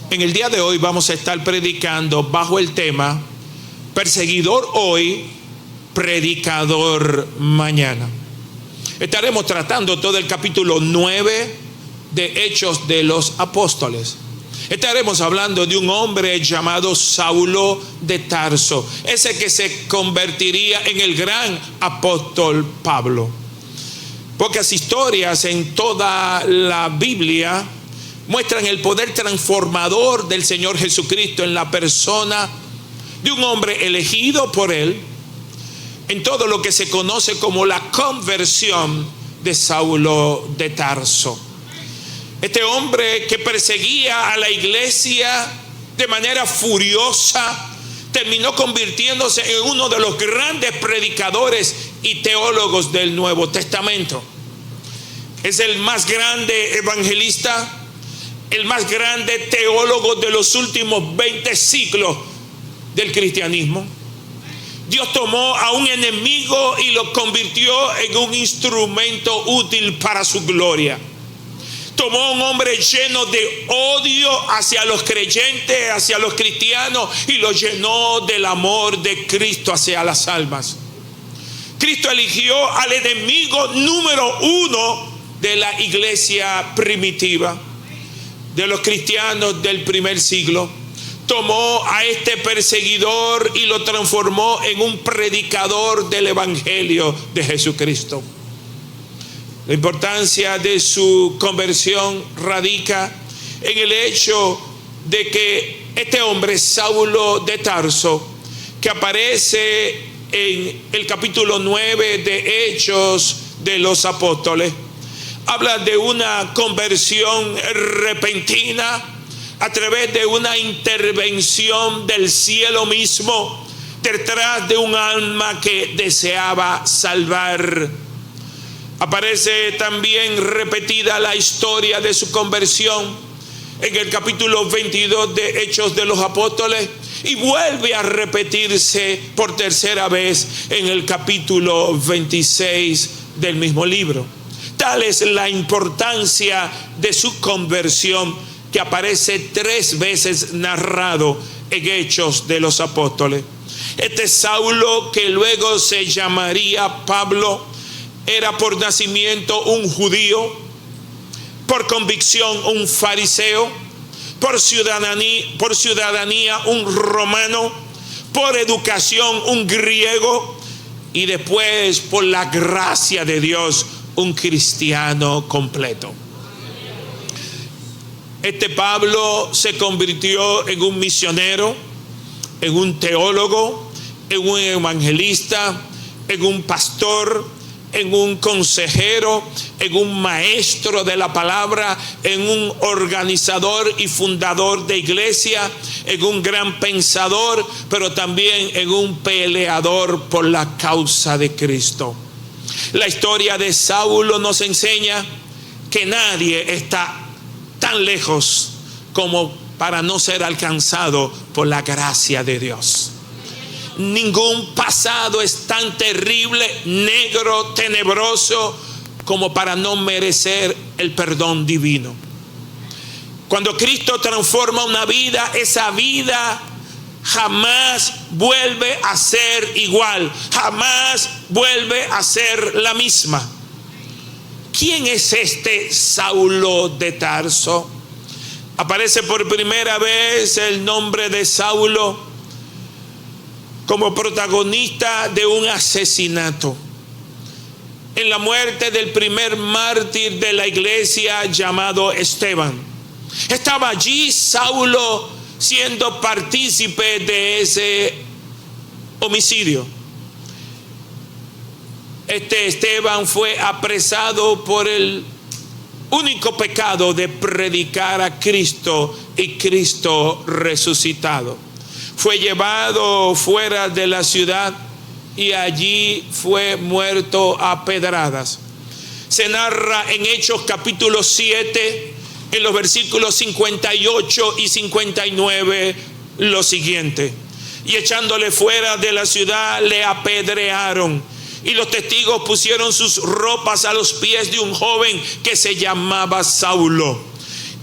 En el día de hoy vamos a estar predicando bajo el tema perseguidor hoy, predicador mañana. Estaremos tratando todo el capítulo 9 de Hechos de los Apóstoles. Estaremos hablando de un hombre llamado Saulo de Tarso, ese que se convertiría en el gran apóstol Pablo. Pocas historias en toda la Biblia muestran el poder transformador del Señor Jesucristo en la persona de un hombre elegido por Él, en todo lo que se conoce como la conversión de Saulo de Tarso. Este hombre que perseguía a la iglesia de manera furiosa terminó convirtiéndose en uno de los grandes predicadores y teólogos del Nuevo Testamento. Es el más grande evangelista, el más grande teólogo de los últimos 20 siglos del cristianismo. Dios tomó a un enemigo y lo convirtió en un instrumento útil para su gloria. Tomó a un hombre lleno de odio hacia los creyentes, hacia los cristianos, y lo llenó del amor de Cristo hacia las almas. Cristo eligió al enemigo número uno de la iglesia primitiva, de los cristianos del primer siglo. Tomó a este perseguidor y lo transformó en un predicador del evangelio de Jesucristo. La importancia de su conversión radica en el hecho de que este hombre, Saulo de Tarso, que aparece en el capítulo 9 de Hechos de los Apóstoles, habla de una conversión repentina a través de una intervención del cielo mismo detrás de un alma que deseaba salvar. Aparece también repetida la historia de su conversión en el capítulo 22 de Hechos de los Apóstoles, y vuelve a repetirse por tercera vez en el capítulo 26 del mismo libro. Tal es la importancia de su conversión, que aparece 3 veces narrado en Hechos de los Apóstoles. Este Saulo, que luego se llamaría Pablo, era por nacimiento un judío, por convicción un fariseo, por ciudadanía un romano, por educación un griego, y después por la gracia de Dios un cristiano completo. Este Pablo se convirtió en un misionero, en un teólogo, en un evangelista, en un pastor, en un consejero, en un maestro de la palabra, en un organizador y fundador de iglesia, en un gran pensador, pero también en un peleador por la causa de Cristo. La historia de Saulo nos enseña que nadie está tan lejos como para no ser alcanzado por la gracia de Dios. Ningún pasado es tan terrible, negro, tenebroso, como para no merecer el perdón divino. Cuando Cristo transforma una vida, esa vida jamás vuelve a ser igual, jamás vuelve a ser la misma. ¿Quién es este Saulo de Tarso? Aparece por primera vez el nombre de Saulo como protagonista de un asesinato, en la muerte del primer mártir de la iglesia llamado Esteban. Estaba allí Saulo siendo partícipe de ese homicidio. Este Esteban fue apresado por el único pecado de predicar a Cristo y Cristo resucitado. Fue llevado fuera de la ciudad y allí fue muerto a pedradas. Se narra en Hechos capítulo 7, en los versículos 58 y 59, lo siguiente: y echándole fuera de la ciudad le apedrearon, y los testigos pusieron sus ropas a los pies de un joven que se llamaba Saulo,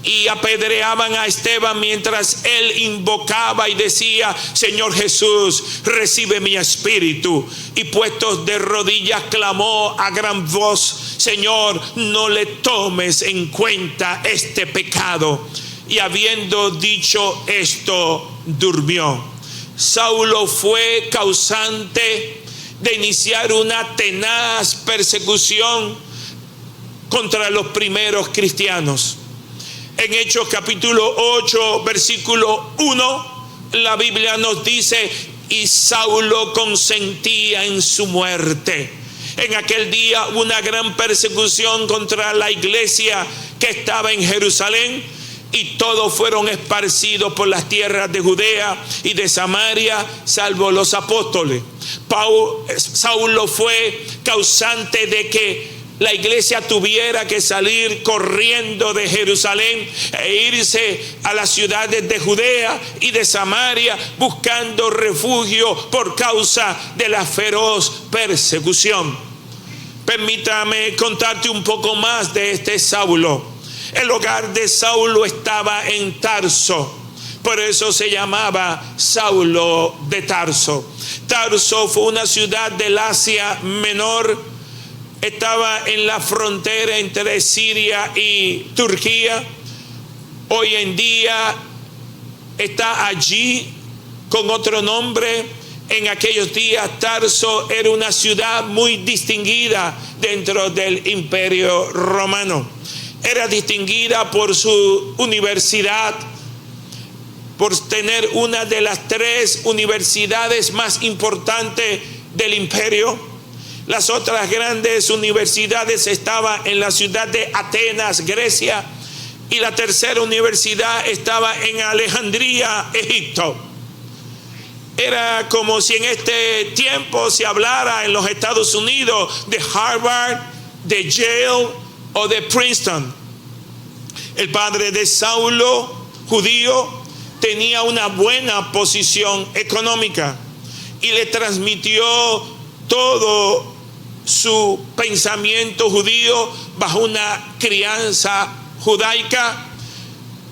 y apedreaban a Esteban mientras él invocaba y decía: Señor Jesús, recibe mi espíritu. Y puestos de rodillas clamó a gran voz: Señor, no le tomes en cuenta este pecado. Y habiendo dicho esto, durmió. Saulo fue causante de iniciar una tenaz persecución contra los primeros cristianos. En Hechos capítulo 8, versículo 1, la Biblia nos dice: y Saulo consentía en su muerte. En aquel día hubo una gran persecución contra la iglesia que estaba en Jerusalén, y todos fueron esparcidos por las tierras de Judea y de Samaria, salvo los apóstoles. Saulo fue causante de que la iglesia tuviera que salir corriendo de Jerusalén e irse a las ciudades de Judea y de Samaria, buscando refugio por causa de la feroz persecución. Permítame contarte un poco más de este Saulo. El hogar de Saulo estaba en Tarso, por eso se llamaba Saulo de Tarso. Tarso fue una ciudad del Asia Menor. Estaba en la frontera entre Siria y Turquía. Hoy en día está allí con otro nombre. En aquellos días Tarso era una ciudad muy distinguida dentro del Imperio Romano. Era distinguida por su universidad, por tener una de las 3 universidades más importantes del imperio. Las otras grandes universidades estaban en la ciudad de Atenas, Grecia, y la tercera universidad estaba en Alejandría, Egipto. Era como si en este tiempo se hablara en los Estados Unidos de Harvard, de Yale o de Princeton. El padre de Saulo, judío, tenía una buena posición económica y le transmitió todo su pensamiento judío bajo una crianza judaica,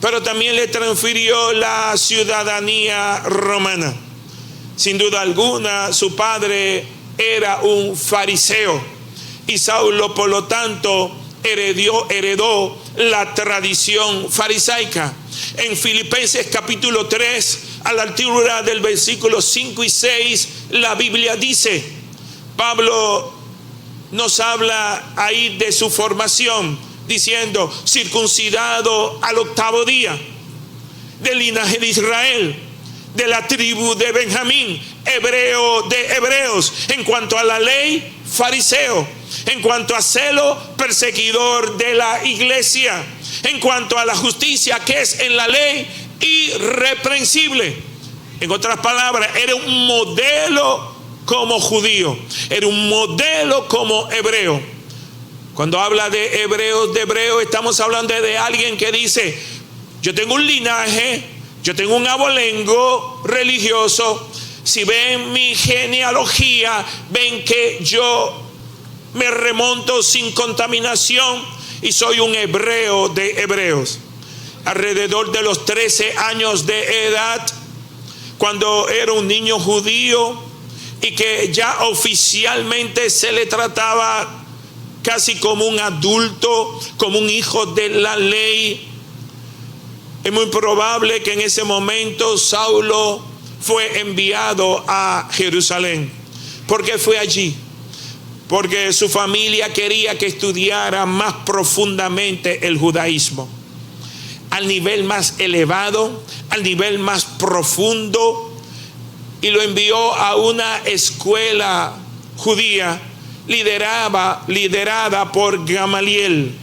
pero también le transfirió la ciudadanía romana. Sin duda alguna, su padre era un fariseo y Saulo, por lo tanto, heredó la tradición farisaica. En Filipenses capítulo 3, a la altura del versículo 5 y 6, la Biblia dice, Pablo nos habla ahí de su formación, diciendo: circuncidado al 8º día, del linaje de Israel, de la tribu de Benjamín, hebreo de hebreos, en cuanto a la ley, fariseo, en cuanto a celo, perseguidor de la iglesia, en cuanto a la justicia que es en la ley, irreprensible. En otras palabras, era un modelo como judío, era un modelo como hebreo. Cuando habla de hebreos, estamos hablando de alguien que dice: yo tengo un linaje, yo tengo un abolengo religioso. Si ven mi genealogía, ven que yo me remonto sin contaminación y soy un hebreo de hebreos. Alrededor de los 13 años de edad, cuando era un niño judío y que ya oficialmente se le trataba casi como un adulto, como un hijo de la ley, es muy probable que en ese momento Saulo fue enviado a Jerusalén. ¿Por qué fue allí? Porque su familia quería que estudiara más profundamente el judaísmo, al nivel más elevado, al nivel más profundo, y lo envió a una escuela judía liderada por Gamaliel.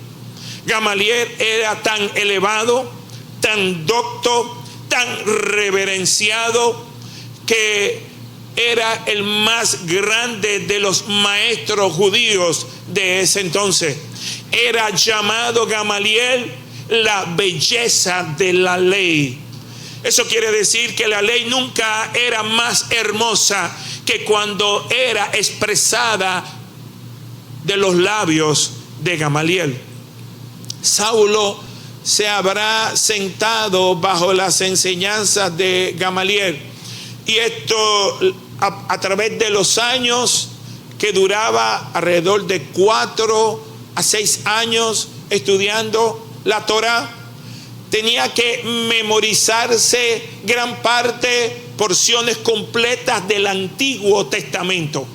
Gamaliel era tan elevado, tan docto, tan reverenciado, que era el más grande de los maestros judíos de ese entonces. Era llamado Gamaliel la belleza de la ley. Eso quiere decir que la ley nunca era más hermosa que cuando era expresada de los labios de Gamaliel. Saulo se habrá sentado bajo las enseñanzas de Gamaliel. Y esto a través de los años, que duraba alrededor de 4 a 6 años estudiando la Torá, tenía que memorizarse gran parte, porciones completas del Antiguo Testamento.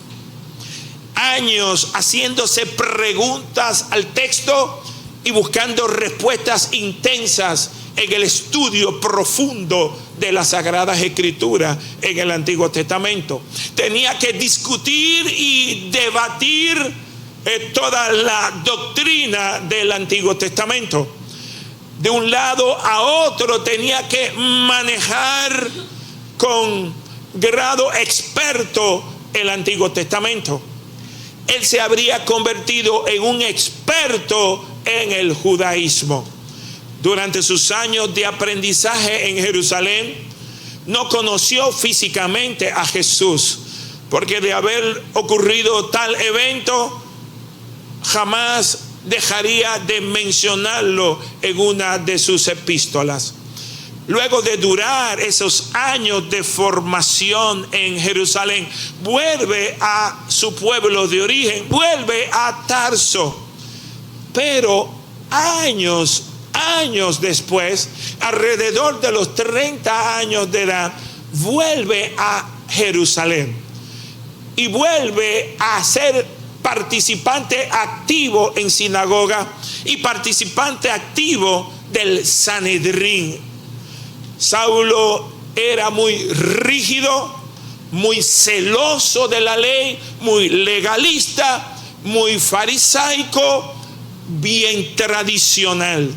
Años haciéndose preguntas al texto y buscando respuestas intensas en el estudio profundo de las Sagradas Escrituras en el Antiguo Testamento. Tenía que discutir y debatir toda la doctrina del Antiguo Testamento. De un lado a otro tenía que manejar con grado experto el Antiguo Testamento. Él se habría convertido en un experto en el judaísmo. Durante sus años de aprendizaje en Jerusalén, no conoció físicamente a Jesús, porque de haber ocurrido tal evento, jamás dejaría de mencionarlo en una de sus epístolas. Luego de durar esos años de formación en Jerusalén, vuelve a su pueblo de origen, vuelve a Tarso. Pero años después, alrededor de los 30 años de edad, vuelve a Jerusalén y vuelve a ser participante activo en sinagoga y participante activo del Sanedrín. Saulo era muy rígido, muy celoso de la ley, muy legalista, muy farisaico, bien tradicional.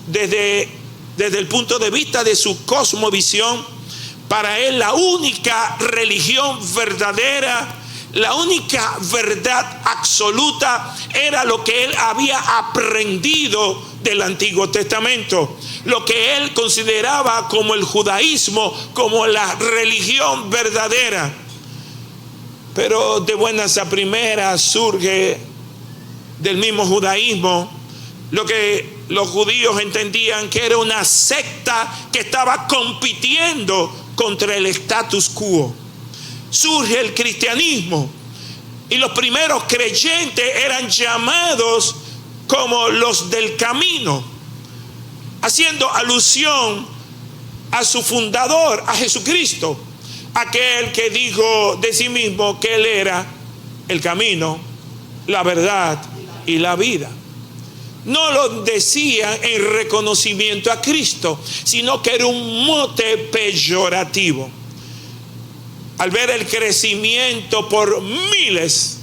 Desde el punto de vista de su cosmovisión, para él la única religión verdadera, la única verdad absoluta era lo que él había aprendido del Antiguo Testamento, lo que él consideraba como el judaísmo, como la religión verdadera. Pero de buenas a primeras surge del mismo judaísmo lo que los judíos entendían que era una secta que estaba compitiendo contra el status quo. Surge el cristianismo y los primeros creyentes eran llamados como los del camino, haciendo alusión a su fundador, a Jesucristo, aquel que dijo de sí mismo que él era el camino, la verdad y la vida. No lo decían en reconocimiento a Cristo, sino que era un mote peyorativo. Al ver el crecimiento por miles,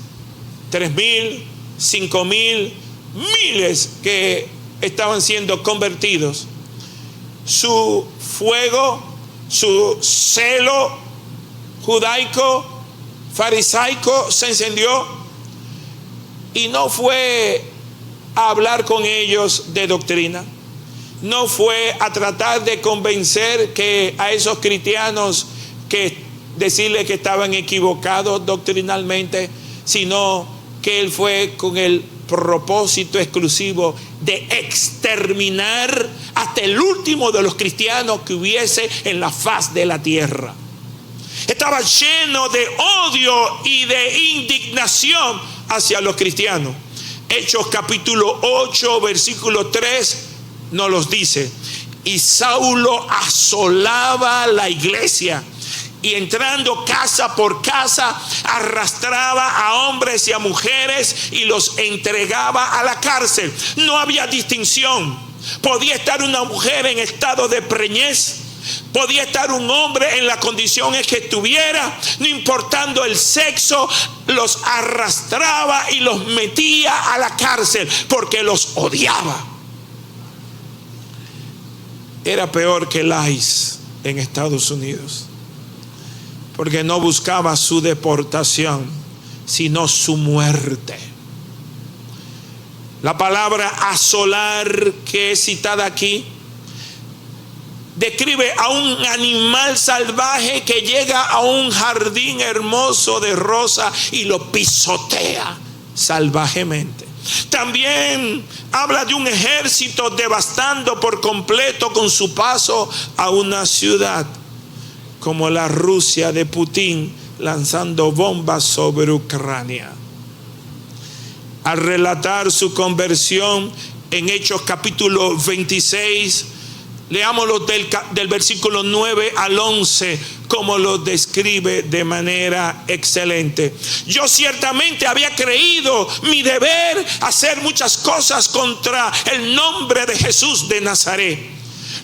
3,000, 5,000, miles que estaban siendo convertidos, su fuego, su celo judaico, farisaico se encendió, y no fue a hablar con ellos de doctrina, no fue a tratar de convencer que a esos cristianos, que decirles que estaban equivocados doctrinalmente, sino que él fue con el propósito exclusivo de exterminar hasta el último de los cristianos que hubiese en la faz de la tierra. Estaba lleno de odio y de indignación hacia los cristianos. Hechos capítulo 8 versículo 3 nos los dice: y Saulo asolaba la iglesia, y entrando casa por casa arrastraba a hombres y a mujeres y los entregaba a la cárcel. No había distinción. Podía estar una mujer en estado de preñez, podía estar un hombre en la condición en que estuviera, no importando el sexo, los arrastraba y los metía a la cárcel porque los odiaba. Era peor que el ICE en Estados Unidos, porque no buscaba su deportación, sino su muerte. La palabra asolar que es citada aquí describe a un animal salvaje que llega a un jardín hermoso de rosa y lo pisotea salvajemente. También habla de un ejército devastando por completo con su paso a una ciudad, como la Rusia de Putin lanzando bombas sobre Ucrania. Al relatar su conversión en Hechos capítulo 26, leámoslo del versículo 9 al 11, como lo describe de manera excelente. Yo ciertamente había creído mi deber hacer muchas cosas contra el nombre de Jesús de Nazaret,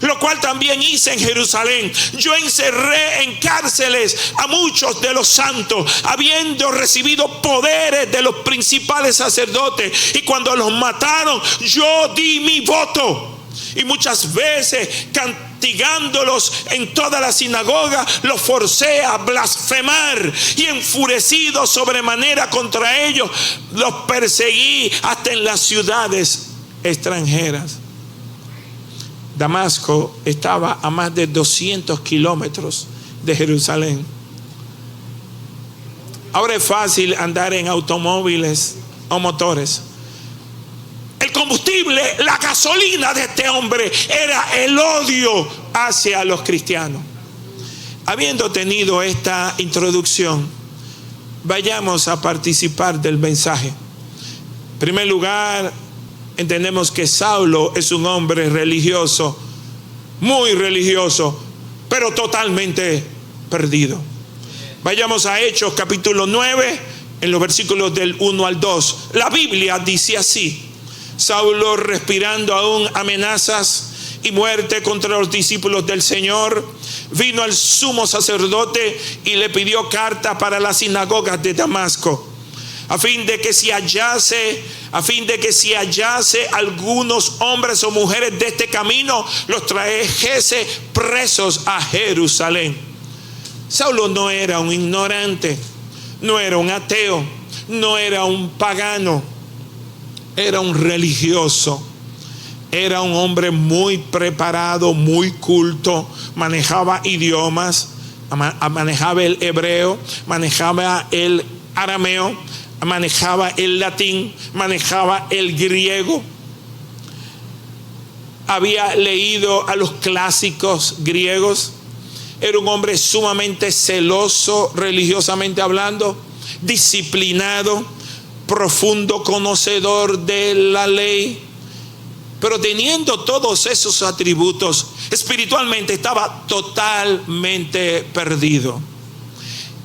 lo cual también hice en Jerusalén. Yo encerré en cárceles a muchos de los santos, habiendo recibido poderes de los principales sacerdotes, y cuando los mataron, yo di mi voto. Y muchas veces, castigándolos en toda la sinagoga, los forcé a blasfemar, y enfurecido sobremanera contra ellos, los perseguí hasta en las ciudades extranjeras. Damasco estaba a más de 200 kilómetros de Jerusalén. Ahora es fácil andar en automóviles o motores. El combustible, la gasolina de este hombre era el odio hacia los cristianos. Habiendo tenido esta introducción, vayamos a participar del mensaje. En primer lugar, entendemos que Saulo es un hombre religioso, muy religioso, pero totalmente perdido. Vayamos a Hechos capítulo 9, en los versículos del 1 al 2. La Biblia dice así: Saulo, respirando aún amenazas y muerte contra los discípulos del Señor, vino al sumo sacerdote y le pidió carta para las sinagogas de Damasco, a fin de que si hallase algunos hombres o mujeres de este camino, los trajese presos a Jerusalén. Saulo no era un ignorante, no era un ateo, no era un pagano. Era un religioso, era un hombre muy preparado, muy culto, manejaba idiomas, manejaba el hebreo, manejaba el arameo, manejaba el latín, manejaba el griego. Había leído a los clásicos griegos. Era un hombre sumamente celoso, religiosamente hablando, disciplinado, profundo conocedor de la ley. Pero teniendo todos esos atributos, espiritualmente estaba totalmente perdido.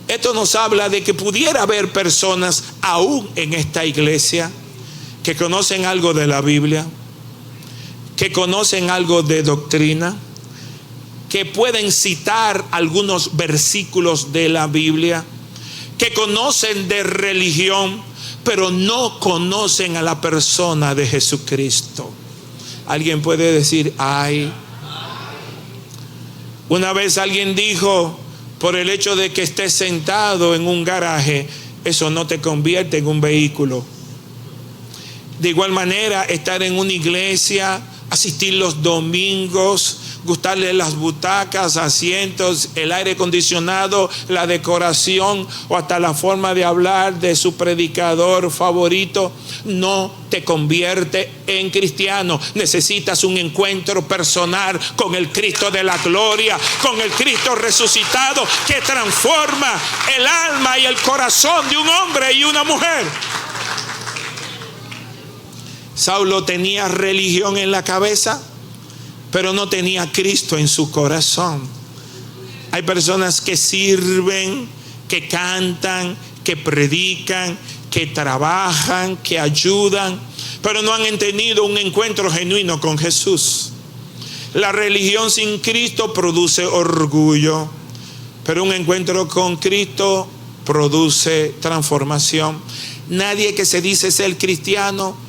Esto nos habla de que pudiera haber personas aún en esta iglesia que conocen algo de la Biblia, que conocen algo de doctrina, que pueden citar algunos versículos de la Biblia, que conocen de religión, pero no conocen a la persona de Jesucristo. Alguien puede decir ay. Una vez alguien dijo: por el hecho de que estés sentado en un garaje, eso no te convierte en un vehículo. De igual manera, estar en una iglesia, asistir los domingos, gustarle las butacas, asientos, el aire acondicionado, la decoración o hasta la forma de hablar de su predicador favorito, no te convierte en cristiano. Necesitas un encuentro personal con el Cristo de la gloria, con el Cristo resucitado, que transforma el alma y el corazón de un hombre y una mujer. Saulo tenía religión en la cabeza, pero no tenía Cristo en su corazón. Hay personas que sirven, que cantan, que predican, que trabajan, que ayudan, pero no han tenido un encuentro genuino con Jesús. La religión sin Cristo produce orgullo, pero un encuentro con Cristo produce transformación. Nadie que se dice ser cristiano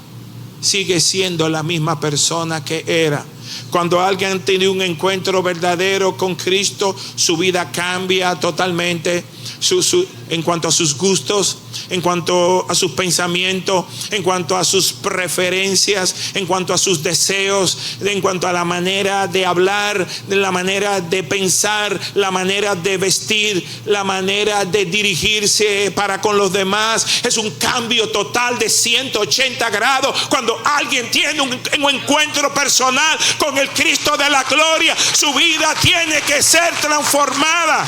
sigue siendo la misma persona que era. Cuando alguien tiene un encuentro verdadero con Cristo, su vida cambia totalmente. en cuanto a sus gustos, en cuanto a sus pensamientos, en cuanto a sus preferencias, en cuanto a sus deseos, en cuanto a la manera de hablar, de la manera de pensar, la manera de vestir, la manera de dirigirse para con los demás. Es un cambio total de 180 grados cuando alguien tiene un encuentro personal con el Cristo de la gloria. Su vida tiene que ser transformada.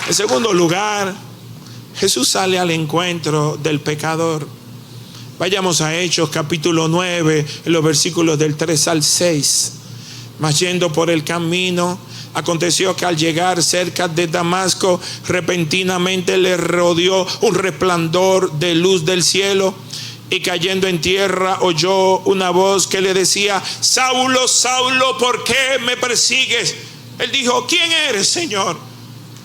En segundo lugar, Jesús sale al encuentro del pecador. Vayamos a Hechos capítulo 9, en los versículos del 3 al 6. Mas yendo por el camino, aconteció que al llegar cerca de Damasco, repentinamente le rodeó un resplandor de luz del cielo. Y cayendo en tierra oyó una voz que le decía: Saulo, Saulo, ¿por qué me persigues? Él dijo: ¿quién eres, Señor?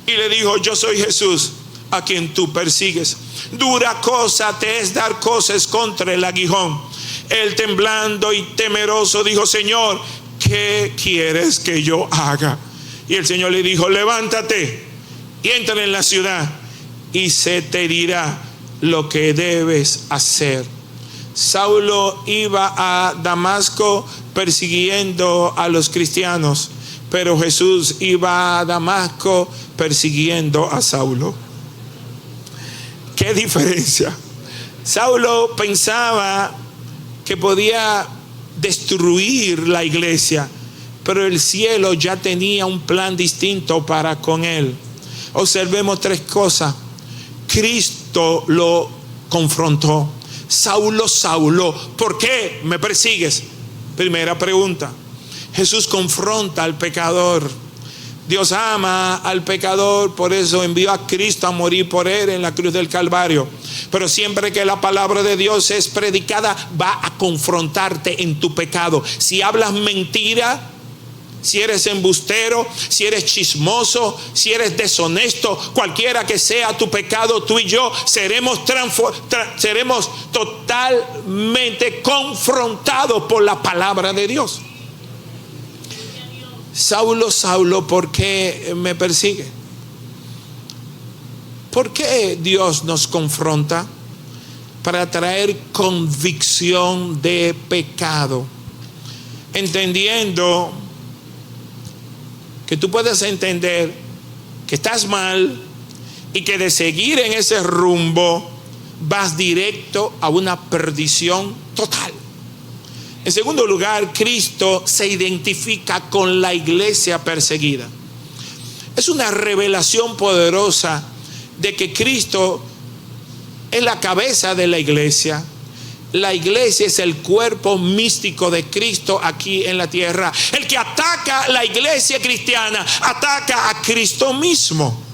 Y le dijo: yo soy Jesús, a quien tú persigues. Dura cosa te es dar cosas contra el aguijón. Él, temblando y temeroso, dijo: Señor, ¿qué quieres que yo haga? Y el Señor le dijo: levántate y entra en la ciudad, y se te dirá lo que debes hacer. Saulo iba a Damasco persiguiendo a los cristianos, pero Jesús iba a Damasco persiguiendo a Saulo. ¿Qué diferencia? Saulo pensaba que podía destruir la iglesia, pero el cielo ya tenía un plan distinto para con él. Observemos tres cosas. Cristo lo confrontó. Saulo, Saulo, ¿por qué me persigues? Primera pregunta. Jesús confronta al pecador. Dios ama al pecador, por eso envió a Cristo a morir por él en la cruz del Calvario. Pero siempre que la palabra de Dios es predicada, va a confrontarte en tu pecado. Si hablas mentira, si eres embustero, si eres chismoso, si eres deshonesto, cualquiera que sea tu pecado, tú y yo seremos totalmente confrontados por la palabra de Dios. Saulo, Saulo, ¿por qué me persigue? ¿Por qué Dios nos confronta? Para traer convicción de pecado, entendiendo que tú puedes entender que estás mal y que de seguir en ese rumbo vas directo a una perdición total. En segundo lugar, Cristo se identifica con la iglesia perseguida. Es una revelación poderosa de que Cristo es la cabeza de la iglesia. La iglesia es el cuerpo místico de Cristo aquí en la tierra. El que ataca la iglesia cristiana ataca a Cristo mismo.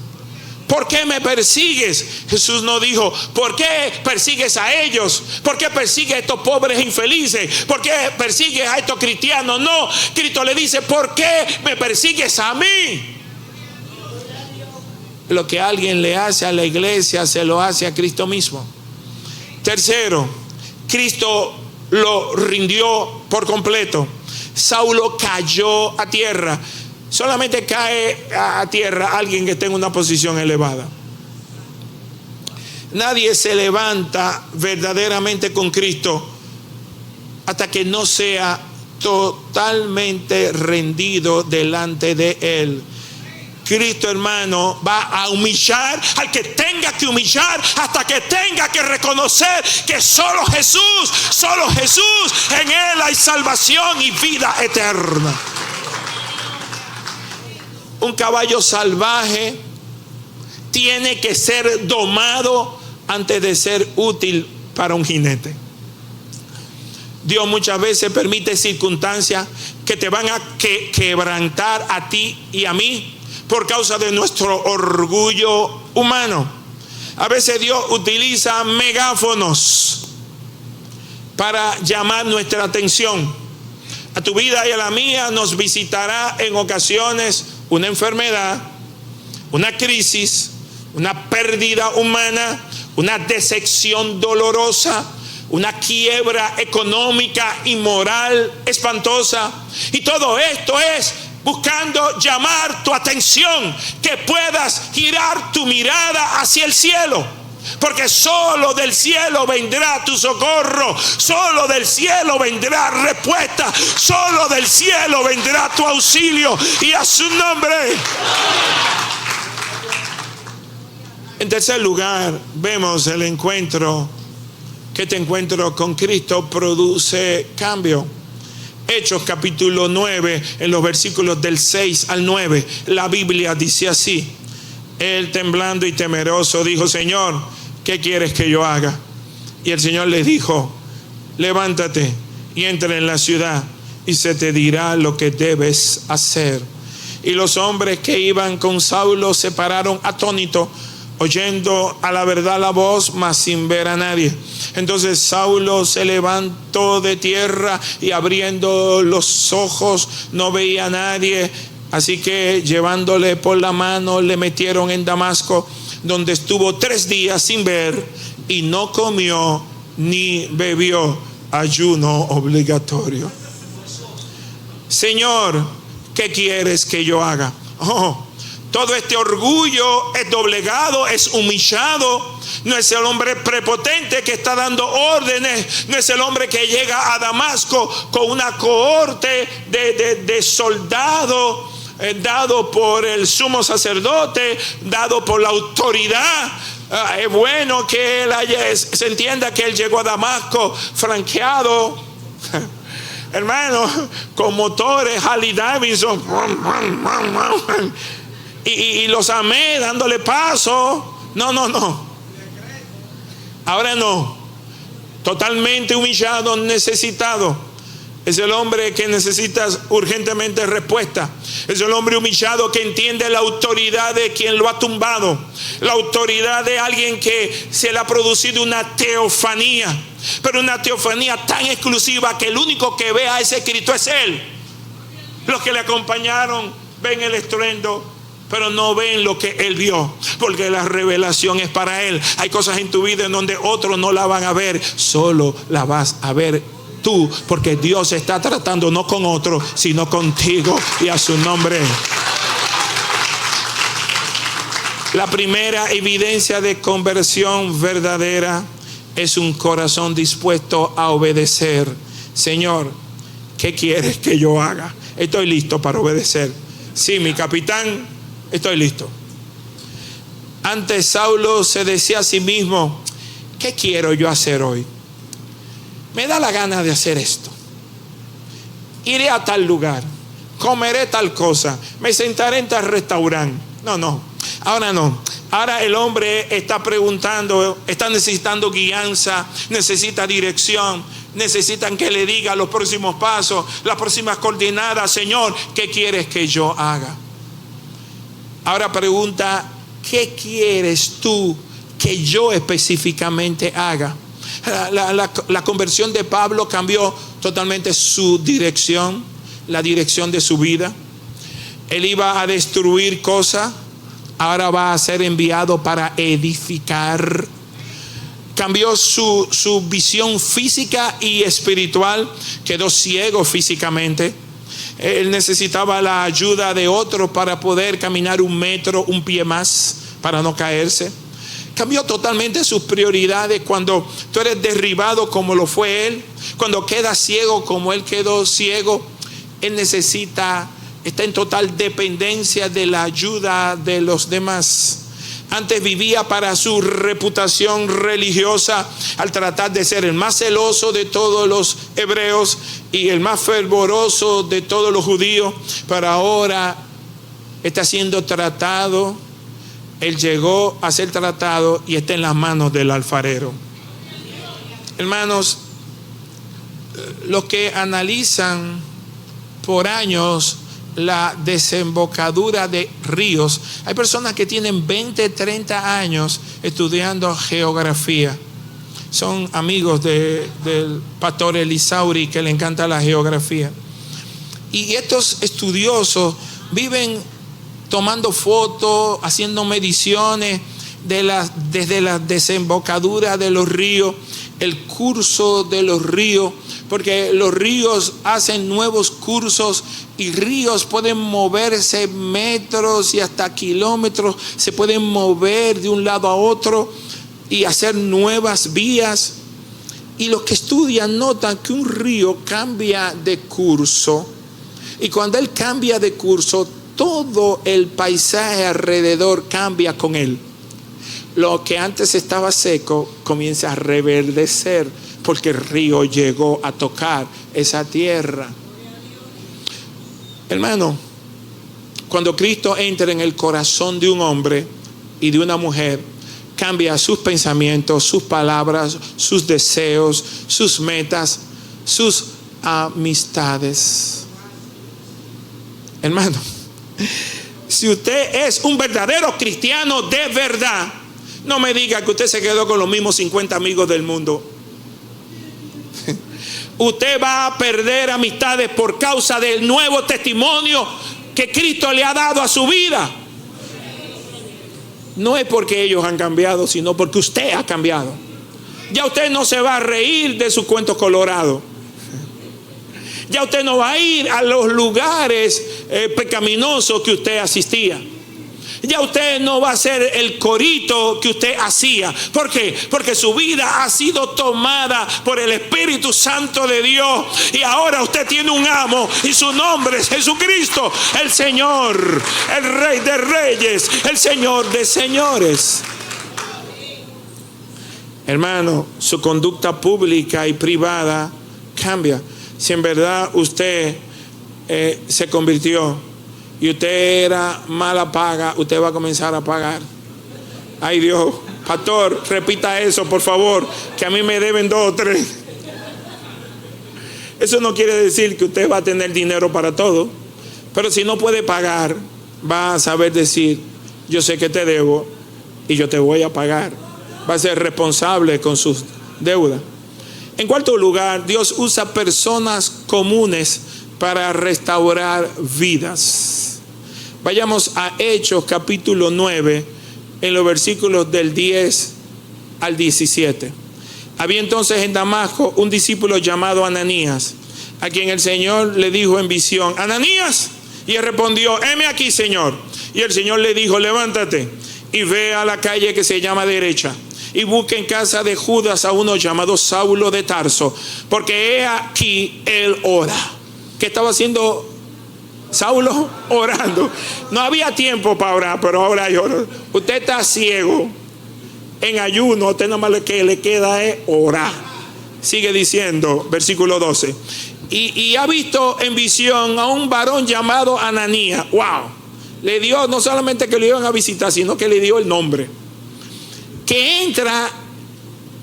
¿Por qué me persigues? Jesús no dijo: ¿por qué persigues a ellos? ¿Por qué persigues a estos pobres infelices? ¿Por qué persigues a estos cristianos? No, Cristo le dice: ¿por qué me persigues a mí? Lo que alguien le hace a la iglesia se lo hace a Cristo mismo. Tercero, Cristo lo rindió por completo. Saulo cayó a tierra. Solamente cae a tierra alguien que esté en una posición elevada. Nadie se levanta verdaderamente con Cristo hasta que no sea totalmente rendido delante de Él. Cristo, hermano, va a humillar al que tenga que humillar, hasta que tenga que reconocer que solo Jesús, en Él hay salvación y vida eterna. Un caballo salvaje tiene que ser domado antes de ser útil para un jinete. Dios muchas veces permite circunstancias que te van a quebrantar a ti y a mí por causa de nuestro orgullo humano. A veces Dios utiliza megáfonos para llamar nuestra atención. A tu vida y a la mía nos visitará en ocasiones una enfermedad, una crisis, una pérdida humana, una decepción dolorosa, una quiebra económica y moral espantosa. Y todo esto es buscando llamar tu atención, que puedas girar tu mirada hacia el cielo. Porque solo del cielo vendrá tu socorro, solo del cielo vendrá respuesta, solo del cielo vendrá tu auxilio, y a su nombre. En tercer lugar, vemos el encuentro, que este encuentro con Cristo produce cambio. Hechos capítulo 9, en los versículos del 6 al 9, la Biblia dice así: él, temblando y temeroso, dijo: Señor, ¿qué quieres que yo haga? Y el Señor le dijo: levántate y entra en la ciudad, y se te dirá lo que debes hacer. Y los hombres que iban con Saulo se pararon atónitos, oyendo a la verdad la voz, mas sin ver a nadie. Entonces Saulo se levantó de tierra y abriendo los ojos no veía a nadie. Así que llevándole por la mano le metieron en Damasco, donde estuvo 3 días sin ver y no comió ni bebió. Ayuno obligatorio. Señor, ¿qué quieres que yo haga? Todo este orgullo es doblegado, es humillado. No es el hombre prepotente que está dando órdenes. No es el hombre que llega a Damasco con una cohorte de soldados, dado por el sumo sacerdote, dado por la autoridad. Es bueno que él se entienda que él llegó a Damasco franqueado, hermano, con motores Harley Davidson, y los amé dándole paso. No. Ahora no. Totalmente humillado, necesitado. Es el hombre que necesita urgentemente respuesta. Es el hombre humillado que entiende la autoridad de quien lo ha tumbado. La autoridad de alguien que se le ha producido una teofanía. Pero una teofanía tan exclusiva que el único que ve a ese Cristo es Él. Los que le acompañaron ven el estruendo, pero no ven lo que Él vio, porque la revelación es para Él. Hay cosas en tu vida en donde otros no la van a ver, solo la vas a ver tú, porque Dios está tratando no con otro, sino contigo, y a su nombre. La primera evidencia de conversión verdadera es un corazón dispuesto a obedecer. Señor, ¿qué quieres que yo haga? Estoy listo para obedecer. Sí, mi capitán, estoy listo. Antes Saulo se decía a sí mismo: ¿qué quiero yo hacer hoy? Me da la gana de hacer esto. Iré a tal lugar, comeré tal cosa, me sentaré en tal restaurante. No, ahora no. Ahora el hombre está preguntando, está necesitando guianza, necesita dirección, necesitan que le diga los próximos pasos, las próximas coordenadas. Señor, ¿qué quieres que yo haga? Ahora pregunta: ¿qué quieres tú que yo específicamente haga? La conversión de Pablo cambió totalmente su dirección, la dirección de su vida. Él iba a destruir cosas, ahora va a ser enviado para edificar. Cambió su visión física y espiritual, quedó ciego físicamente. Él necesitaba la ayuda de otro para poder caminar 1 metro, 1 pie más, para no caerse. Cambió totalmente sus prioridades cuando tú eres derribado como lo fue él, cuando quedas ciego como él quedó ciego. Él está en total dependencia de la ayuda de los demás. Antes vivía para su reputación religiosa, al tratar de ser el más celoso de todos los hebreos y el más fervoroso de todos los judíos, pero ahora está siendo tratado. Él llegó a ser tratado y está en las manos del alfarero. Hermanos, los que analizan por años la desembocadura de ríos, hay personas que tienen 20, 30 años estudiando geografía. Son amigos del pastor Elisauri, que le encanta la geografía. Y estos estudiosos viven tomando fotos, haciendo mediciones desde la desembocadura de los ríos, el curso de los ríos, porque los ríos hacen nuevos cursos y ríos pueden moverse metros y hasta kilómetros, se pueden mover de un lado a otro y hacer nuevas vías. Y los que estudian notan que un río cambia de curso, y cuando él cambia de curso, todo el paisaje alrededor cambia con él. Lo que antes estaba seco comienza a reverdecer porque el río llegó a tocar esa tierra. Hermano, cuando Cristo entra en el corazón de un hombre y de una mujer, cambia sus pensamientos, sus palabras, sus deseos, sus metas, sus amistades. Hermano, si usted es un verdadero cristiano de verdad, no me diga que usted se quedó con los mismos 50 amigos del mundo. Usted va a perder amistades por causa del nuevo testimonio que Cristo le ha dado a su vida. No es porque ellos han cambiado, sino porque usted ha cambiado. Ya usted no se va a reír de sus cuentos colorados. Ya usted no va a ir a los lugares pecaminosos que usted asistía. Ya usted no va a hacer el corito que usted hacía. ¿Por qué? Porque su vida ha sido tomada por el Espíritu Santo de Dios. Y ahora usted tiene un amo y su nombre es Jesucristo, el Señor, el Rey de Reyes, el Señor de Señores. Hermano, su conducta pública y privada cambia. Si en verdad usted se convirtió y usted era mala paga, usted va a comenzar a pagar. Ay Dios, pastor, repita eso por favor, que a mí me deben 2 o 3. Eso no quiere decir que usted va a tener dinero para todo, pero si no puede pagar, va a saber decir: yo sé que te debo y yo te voy a pagar. Va a ser responsable con sus deudas. En cuarto lugar, Dios usa personas comunes para restaurar vidas. Vayamos a Hechos capítulo 9, en los versículos del 10 al 17. Había entonces en Damasco un discípulo llamado Ananías, a quien el Señor le dijo en visión: Ananías. Y él respondió: heme aquí, Señor. Y el Señor le dijo: levántate y ve a la calle que se llama Derecha, y busca en casa de Judas a uno llamado Saulo de Tarso, porque he aquí él ora. ¿Qué estaba haciendo Saulo? Orando. No había tiempo para orar, pero ahora hay oro. Usted está ciego, en ayuno, usted nada más lo que le queda es orar. Sigue diciendo, versículo 12. Y ha visto en visión a un varón llamado Ananías. Wow. Le dio, no solamente que lo iban a visitar, sino que le dio el nombre. Que entra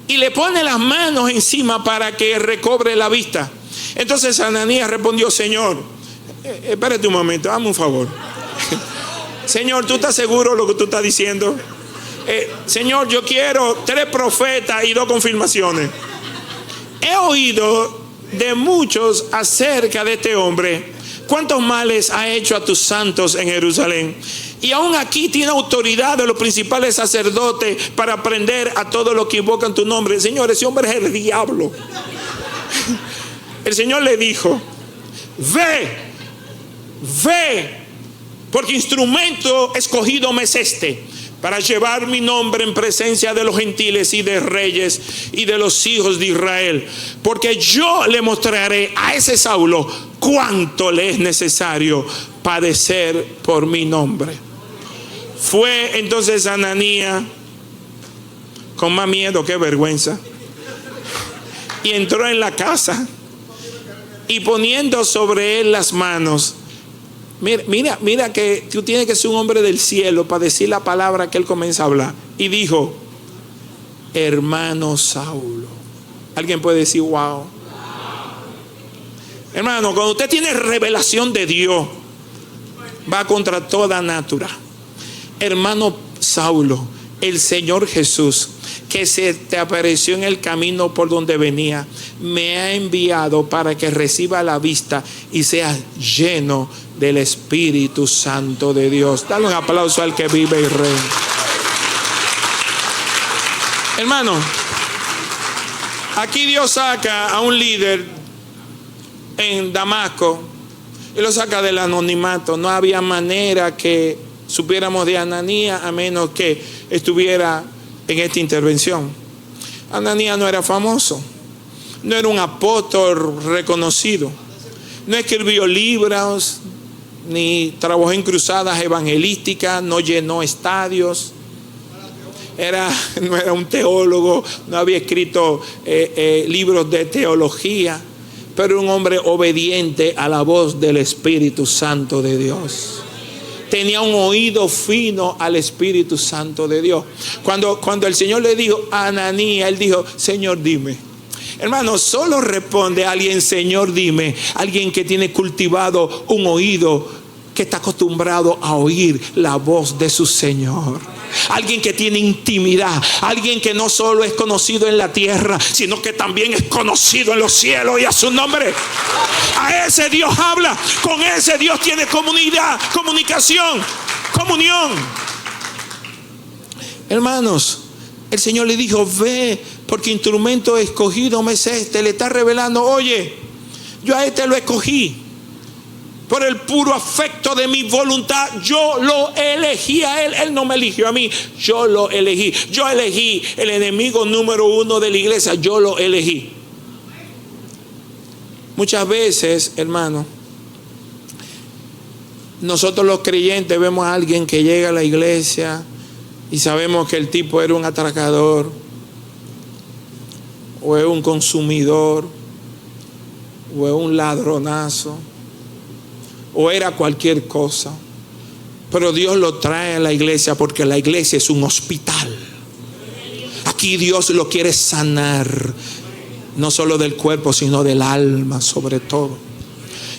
y le pone las manos encima para que recobre la vista. Entonces Ananías respondió: Señor, espérate un momento, dame un favor. Señor, ¿tú estás seguro de lo que tú estás diciendo? Señor, yo quiero 3 profetas y 2 confirmaciones. He oído de muchos acerca de este hombre, cuántos males ha hecho a tus santos en Jerusalén. Y aún aquí tiene autoridad de los principales sacerdotes para prender a todos los que invocan tu nombre. Señor, ese hombre es el diablo. El Señor le dijo: ve, porque instrumento escogido me es este, para llevar mi nombre en presencia de los gentiles y de reyes y de los hijos de Israel. Porque yo le mostraré a ese Saulo cuánto le es necesario padecer por mi nombre. Fue entonces Ananías con más miedo que vergüenza, y entró en la casa, y poniendo sobre él las manos. Mira que tú tienes que ser un hombre del cielo para decir la palabra que él comienza a hablar. Y dijo: hermano Saulo. Alguien puede decir wow. Hermano, cuando usted tiene revelación de Dios, va contra toda natura. Hermano Saulo, el Señor Jesús, que se te apareció en el camino por donde venía, me ha enviado para que reciba la vista y sea lleno del Espíritu Santo de Dios. Dale un aplauso al que vive y reina. Hermano, aquí Dios saca a un líder en Damasco y lo saca del anonimato. No había manera que supiéramos de Ananías a menos que estuviera en esta intervención. Ananías no era famoso, no era un apóstol reconocido, no escribió libros, ni trabajó en cruzadas evangelísticas, no llenó estadios. No era un teólogo, no había escrito libros de teología, pero un hombre obediente a la voz del Espíritu Santo de Dios. Tenía un oído fino al Espíritu Santo de Dios. Cuando el Señor le dijo a Ananías, él dijo: Señor, dime. Hermano, solo responde alguien: Señor, dime. Alguien que tiene cultivado un oído, que está acostumbrado a oír la voz de su Señor. Alguien que tiene intimidad, alguien que no solo es conocido en la tierra, sino que también es conocido en los cielos, y a su nombre. A ese Dios habla, con ese Dios tiene comunidad, comunicación, comunión. Hermanos, el Señor le dijo: ve, porque instrumento escogido me es este. Le está revelando: oye, yo a este lo escogí por el puro afecto de mi voluntad. Yo lo elegí a él. Él no me eligió a mí, yo lo elegí. Yo elegí el enemigo número uno de la iglesia. Yo lo elegí. Muchas veces, hermano, nosotros los creyentes vemos a alguien que llega a la iglesia y sabemos que el tipo era un atracador, o es un consumidor, o es un ladronazo, o era cualquier cosa. Pero Dios lo trae a la iglesia porque la iglesia es un hospital. Aquí Dios lo quiere sanar, no solo del cuerpo, sino del alma sobre todo.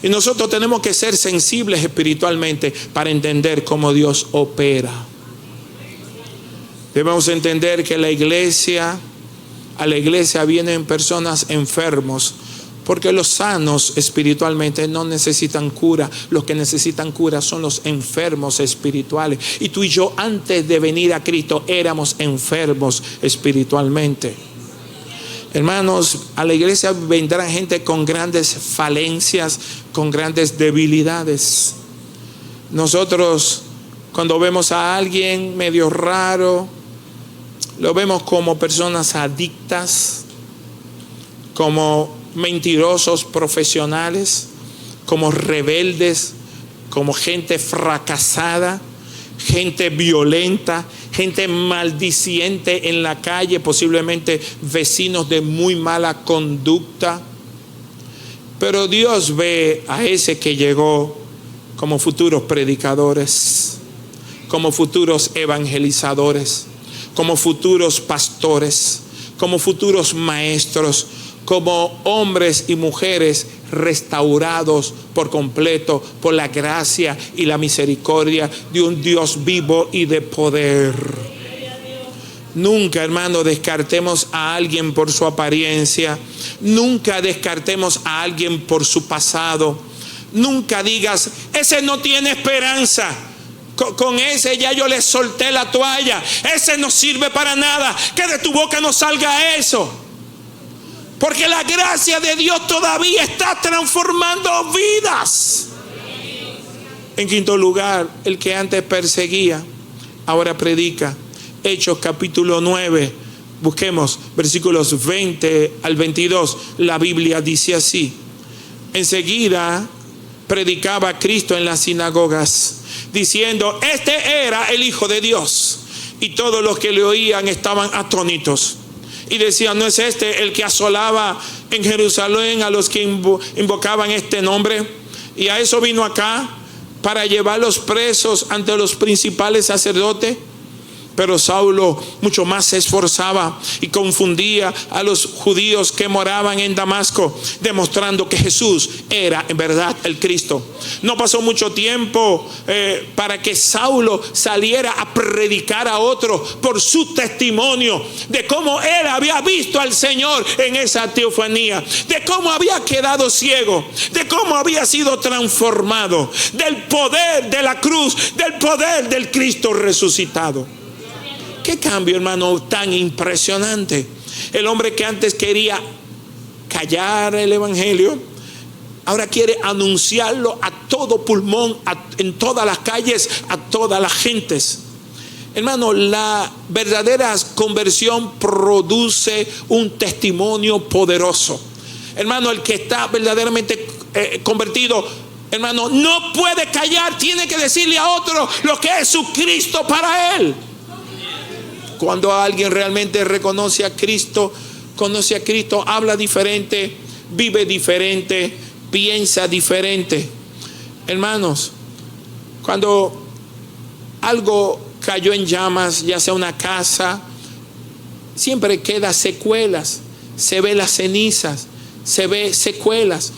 Y nosotros tenemos que ser sensibles espiritualmente para entender cómo Dios opera. Debemos entender que a la iglesia vienen personas enfermos, porque los sanos espiritualmente no necesitan cura. Los que necesitan cura son los enfermos espirituales. Y tú y yo, antes de venir a Cristo, éramos enfermos espiritualmente. Hermanos, a la iglesia vendrá gente con grandes falencias, con grandes debilidades. Nosotros, cuando vemos a alguien medio raro, lo vemos como personas adictas, como mentirosos profesionales, como rebeldes, como gente fracasada, gente violenta, gente maldiciente en la calle, posiblemente vecinos de muy mala conducta. Pero Dios ve a ese que llegó como futuros predicadores, como futuros evangelizadores, como futuros pastores, como futuros maestros, como hombres y mujeres restaurados por completo por la gracia y la misericordia de un Dios vivo y de poder. Nunca, hermano, descartemos a alguien por su apariencia. Nunca descartemos a alguien por su pasado. Nunca digas: ese no tiene esperanza. Con ese ya yo le solté la toalla. Ese no sirve para nada. Que de tu boca no salga eso. Porque la gracia de Dios todavía está transformando vidas. En quinto lugar, el que antes perseguía, ahora predica. Hechos capítulo 9. Busquemos versículos 20 al 22. La Biblia dice así: enseguida predicaba a Cristo en las sinagogas, diciendo: este era el Hijo de Dios. Y todos los que le oían estaban atónitos y decían: ¿no es este el que asolaba en Jerusalén a los que invocaban este nombre? Y a eso vino acá, para llevarlos presos ante los principales sacerdotes. Pero Saulo mucho más se esforzaba y confundía a los judíos que moraban en Damasco, demostrando que Jesús era en verdad el Cristo. No pasó mucho tiempo para que Saulo saliera a predicar a otros por su testimonio de cómo él había visto al Señor en esa teofanía, de cómo había quedado ciego, de cómo había sido transformado, del poder de la cruz, del poder del Cristo resucitado. Qué cambio, hermano, tan impresionante. El hombre que antes quería callar el evangelio, Ahora quiere anunciarlo a todo pulmón, en todas las calles, a todas las gentes. Hermano, la verdadera conversión produce un testimonio poderoso. Hermano, el que está verdaderamente convertido, hermano, no puede callar, tiene que decirle a otro lo que es Jesucristo para él. Cuando alguien realmente reconoce a Cristo, conoce a Cristo, habla diferente, vive diferente, piensa diferente. Hermanos, cuando algo cayó en llamas, ya sea una casa, siempre queda secuelas, se ve las cenizas, se ve secuelas.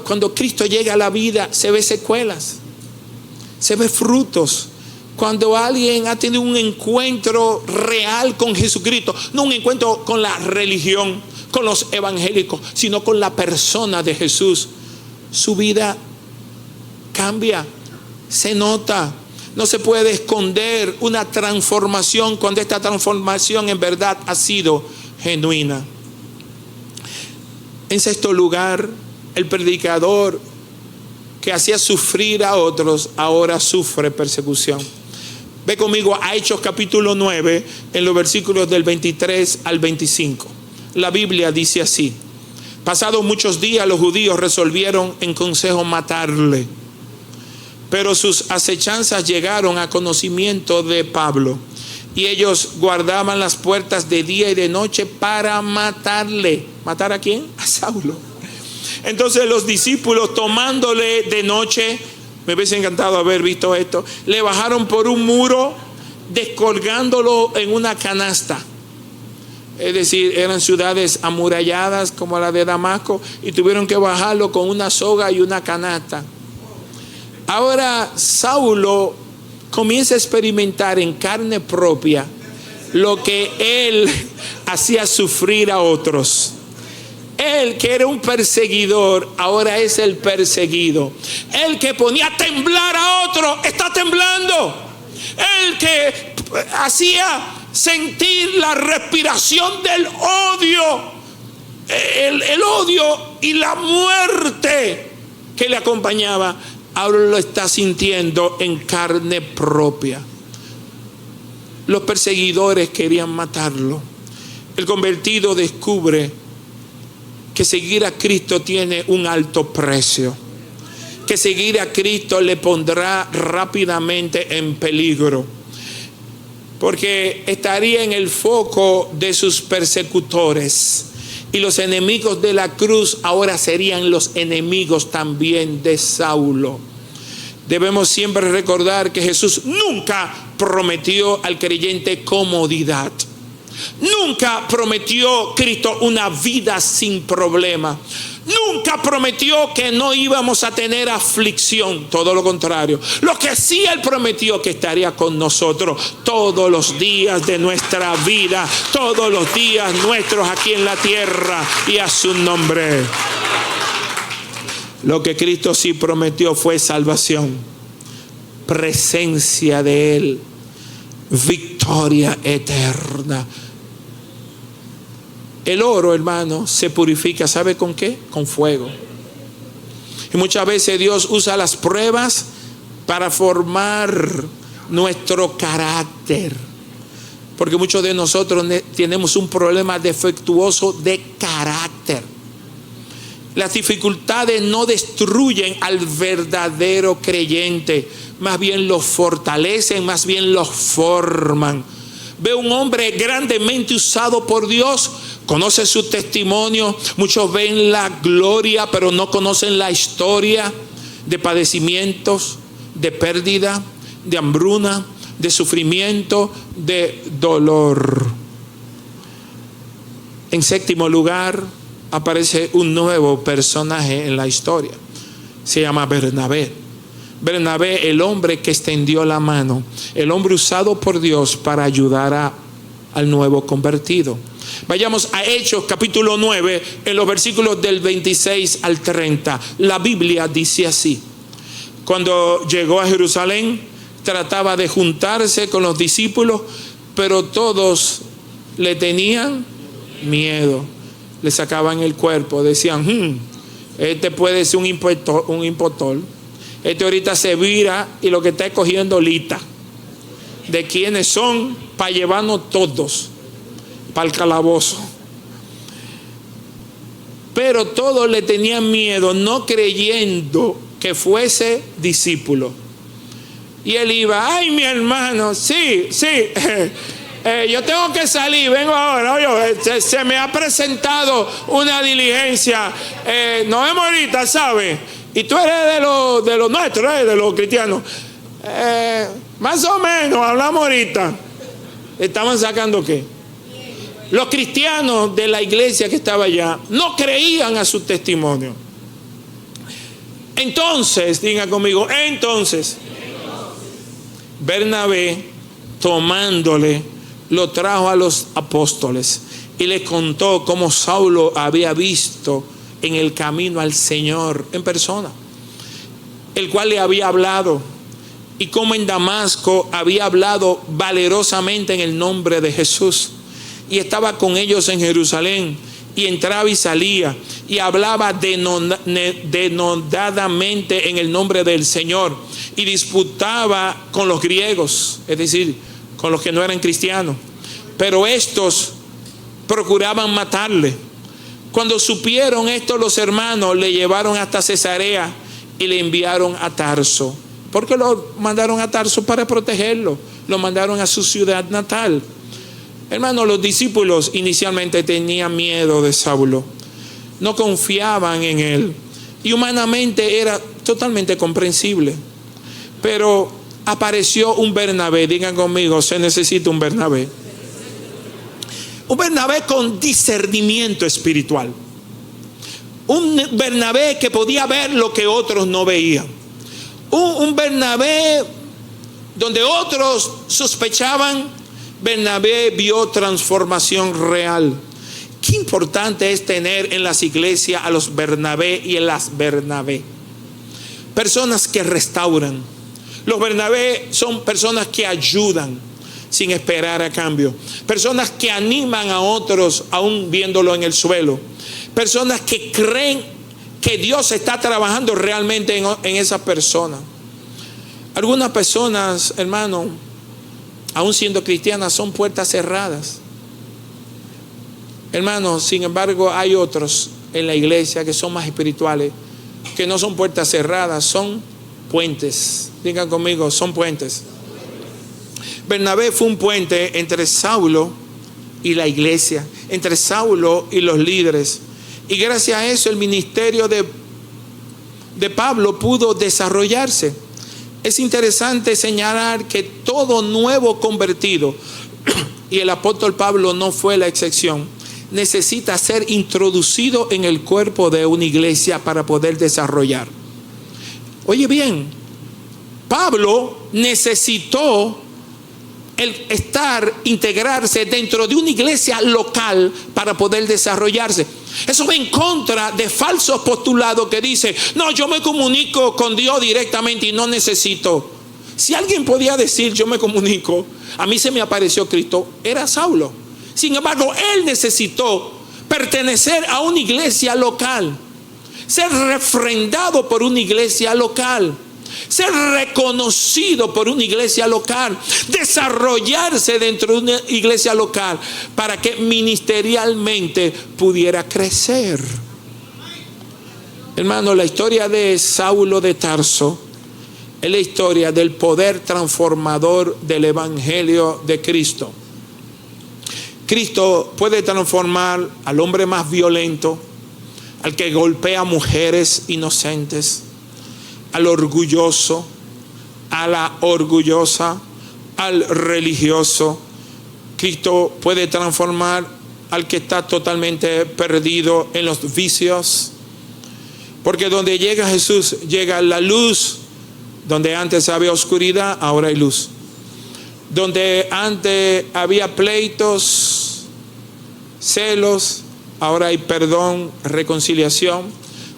Cuando Cristo llega a la vida, se ve secuelas, se ve frutos. Cuando alguien ha tenido un encuentro real con Jesucristo, no un encuentro con la religión, con los evangélicos, sino con la persona de Jesús, su vida cambia, se nota. No se puede esconder una transformación cuando esta transformación en verdad ha sido genuina. En sexto lugar, el predicador que hacía sufrir a otros ahora sufre persecución. Ve conmigo a Hechos capítulo 9, en los versículos del 23 al 25. La Biblia dice así: pasados muchos días, los judíos resolvieron en consejo matarle, pero sus acechanzas llegaron a conocimiento de Pablo, y ellos guardaban las puertas de día y de noche para matarle. ¿Matar a quién? A Saulo. Entonces los discípulos, tomándole de noche, me hubiese encantado haber visto esto, le bajaron por un muro, descolgándolo en una canasta. Es decir, eran ciudades amuralladas como la de Damasco, y tuvieron que bajarlo con una soga y una canasta. Ahora Saulo comienza a experimentar en carne propia lo que él hacía sufrir a otros. Él, que era un perseguidor, ahora es el perseguido. Él que ponía a temblar a otro, está temblando. Él que hacía sentir la respiración del odio, el odio y la muerte que le acompañaba, ahora lo está sintiendo en carne propia. Los perseguidores querían matarlo. El convertido descubre que seguir a Cristo tiene un alto precio, que seguir a Cristo le pondrá rápidamente en peligro, porque estaría en el foco de sus persecutores, y los enemigos de la cruz ahora serían los enemigos también de Saulo. Debemos siempre recordar que Jesús nunca prometió al creyente comodidad. Nunca prometió Cristo una vida sin problema. Nunca prometió que no íbamos a tener aflicción. Todo lo contrario. Lo que sí Él prometió, que estaría con nosotros todos los días de nuestra vida, todos los días nuestros aquí en la tierra, y a su nombre. Lo que Cristo sí prometió fue salvación, presencia de Él, victoria eterna. El oro, hermano, se purifica, ¿sabe con qué? Con fuego. Y muchas veces Dios usa las pruebas para formar nuestro carácter, porque muchos de nosotros tenemos un problema defectuoso de carácter. Las dificultades no destruyen al verdadero creyente, más bien lo fortalecen, más bien lo forman. Ve un hombre grandemente usado por Dios, conoce su testimonio. Muchos ven la gloria, pero no conocen la historia de padecimientos, de pérdida, de hambruna, de sufrimiento, de dolor. En séptimo lugar, aparece un nuevo personaje en la historia. Se llama Bernabé. Bernabé, el hombre que extendió la mano, el hombre usado por Dios para ayudar al nuevo convertido. Vayamos a Hechos capítulo 9, en los versículos del 26 al 30. La Biblia dice así: cuando llegó a Jerusalén, trataba de juntarse con los discípulos, pero todos le tenían miedo. Le sacaban el cuerpo, decían: Este puede ser un impostor. Este ahorita se vira y lo que está es cogiendo lista de quiénes son para llevarnos todos para el calabozo. Pero todos le tenían miedo, no creyendo que fuese discípulo. Y él iba, ay, mi hermano, sí, yo tengo que salir, vengo ahora. Oye, se me ha presentado una diligencia. Nos vemos ahorita, ¿sabes? Y tú eres de los nuestros, de los cristianos. Más o menos, hablamos ahorita. ¿Estaban sacando qué? Los cristianos de la iglesia que estaba allá no creían a su testimonio. Entonces, diga conmigo, entonces, Bernabé, tomándole, lo trajo a los apóstoles y les contó cómo Saulo había visto en el camino al Señor en persona, el cual le había hablado, y cómo en Damasco había hablado valerosamente en el nombre de Jesús, y estaba con ellos en Jerusalén, y entraba y salía, y hablaba denodadamente en el nombre del Señor, y disputaba con los griegos, es decir, con los que no eran cristianos, pero estos procuraban matarle. Cuando supieron esto, los hermanos le llevaron hasta Cesarea y le enviaron a Tarso. ¿Por qué lo mandaron a Tarso? Para protegerlo. Lo mandaron a su ciudad natal. Hermanos, los discípulos inicialmente tenían miedo de Saulo. No confiaban en él. Y humanamente era totalmente comprensible. Pero apareció un Bernabé. Digan conmigo, se necesita un Bernabé. Un Bernabé con discernimiento espiritual. Un Bernabé que podía ver lo que otros no veían. Un Bernabé donde otros sospechaban, Bernabé vio transformación real. Qué importante es tener en las iglesias a los Bernabé y en las Bernabé. Personas que restauran. Los Bernabé son personas que ayudan sin esperar a cambio. Personas que animan a otros aún viéndolo en el suelo. Personas que creen que Dios está trabajando realmente en esa persona. Algunas personas, hermano, aún siendo cristianas, son puertas cerradas. Hermano, sin embargo, hay otros en la iglesia que son más espirituales, que no son puertas cerradas, son puentes. Digan conmigo, son puentes. Bernabé fue un puente entre Saulo y la iglesia, entre Saulo y los líderes. Y gracias a eso el ministerio de Pablo pudo desarrollarse. Es interesante señalar que todo nuevo convertido, y el apóstol Pablo no fue la excepción, necesita ser introducido en el cuerpo de una iglesia para poder desarrollar. Oye bien, Pablo necesitó integrarse dentro de una iglesia local para poder desarrollarse. Eso va en contra de falsos postulados que dicen, no, yo me comunico con Dios directamente y no necesito. Si alguien podía decir, yo me comunico, a mí se me apareció Cristo, era Saulo. Sin embargo, él necesitó pertenecer a una iglesia local, ser refrendado por una iglesia local, ser reconocido por una iglesia local, desarrollarse dentro de una iglesia local para que ministerialmente pudiera crecer. Hermano, la historia de Saulo de Tarso es la historia del poder transformador del evangelio de Cristo. Cristo puede transformar al hombre más violento, al que golpea a mujeres inocentes, al orgulloso, a la orgullosa, al religioso. Cristo puede transformar al que está totalmente perdido en los vicios, porque donde llega Jesús llega la luz. Donde antes había oscuridad, ahora hay luz. Donde antes había pleitos, celos, ahora hay perdón, reconciliación.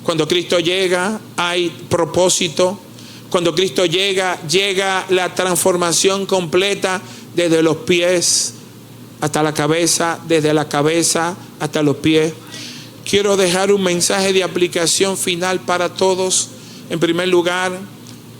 Cuando Cristo llega, hay propósito. Cuando Cristo llega la transformación completa desde los pies hasta la cabeza, desde la cabeza hasta los pies. quiero dejar un mensaje de aplicación final para todos. En primer lugar,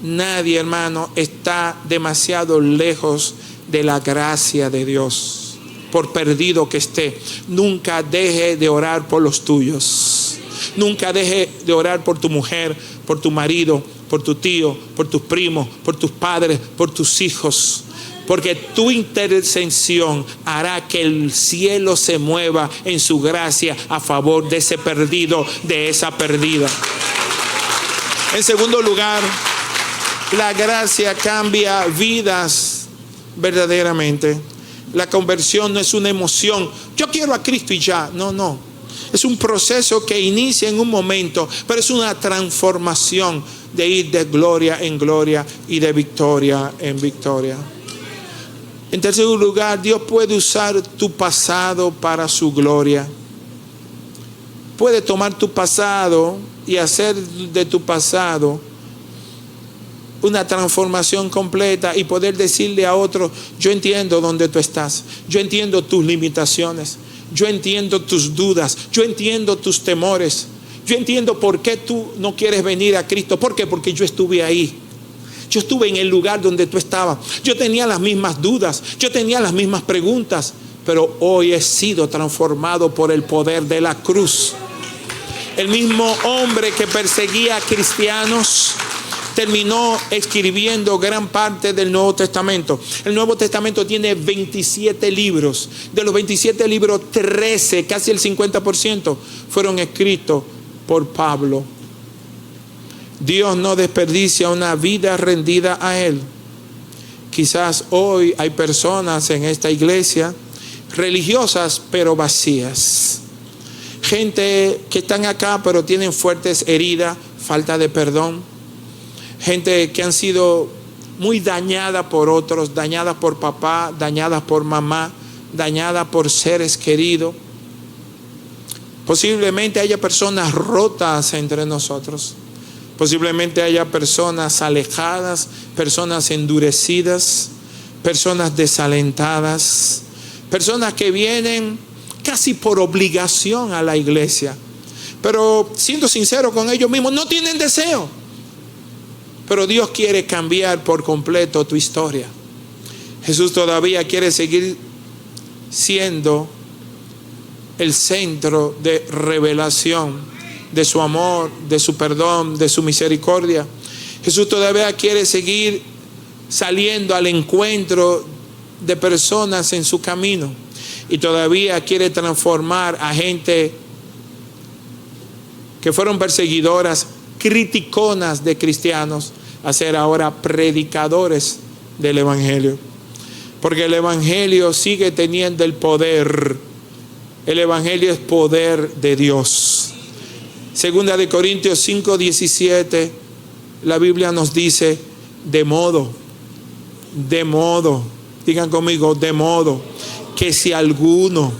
nadie, hermano, está demasiado lejos de la gracia de Dios, por perdido que esté. Nunca deje de orar por los tuyos. Nunca deje de orar por tu mujer, por tu marido, por tu tío, por tus primos, por tus padres, por tus hijos. Porque tu intercesión hará que el cielo se mueva en su gracia a favor de ese perdido, de esa perdida. En segundo lugar, la gracia cambia vidas verdaderamente. La conversión no es una emoción. Yo quiero a Cristo y ya. No. Es un proceso que inicia en un momento, pero es una transformación de ir de gloria en gloria y de victoria en victoria. En tercer lugar, Dios puede usar tu pasado para su gloria. Puede tomar tu pasado y hacer de tu pasado una transformación completa y poder decirle a otro: yo entiendo dónde tú estás, yo entiendo tus limitaciones, yo entiendo tus dudas, yo entiendo tus temores, yo entiendo por qué tú no quieres venir a Cristo. ¿Por qué? Porque yo estuve ahí. Yo estuve en el lugar donde tú estabas. Yo tenía las mismas dudas, yo tenía las mismas preguntas, pero hoy he sido transformado por el poder de la cruz. El mismo hombre que perseguía a cristianos terminó escribiendo gran parte del Nuevo Testamento. El Nuevo Testamento tiene 27 libros. De los 27 libros, 13, casi el 50%, fueron escritos por Pablo. Dios no desperdicia una vida rendida a Él. Quizás hoy hay personas en esta iglesia religiosas pero vacías. Gente que están acá pero tienen fuertes heridas, falta de perdón. Gente que han sido muy dañada por otros, dañadas por papá, dañadas por mamá, dañadas por seres queridos. Posiblemente haya personas rotas entre nosotros. Posiblemente haya personas alejadas, personas endurecidas, personas desalentadas, personas que vienen casi por obligación a la iglesia. Pero siendo sincero con ellos mismos, no tienen deseo. Pero Dios quiere cambiar por completo tu historia. Jesús todavía quiere seguir siendo el centro de revelación de su amor, de su perdón, de su misericordia. Jesús todavía quiere seguir saliendo al encuentro de personas en su camino. Y todavía quiere transformar a gente que fueron perseguidoras, criticonas de cristianos, a ser ahora predicadores del Evangelio. Porque el Evangelio sigue teniendo el poder. El Evangelio es poder de Dios. Segunda de Corintios 5:17, la Biblia nos dice: de modo, digan conmigo, de modo que si alguno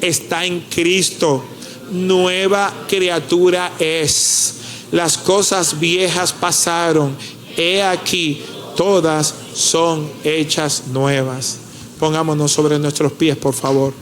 está en Cristo, nueva criatura es. Las cosas viejas pasaron, he aquí, todas son hechas nuevas. Pongámonos sobre nuestros pies, por favor.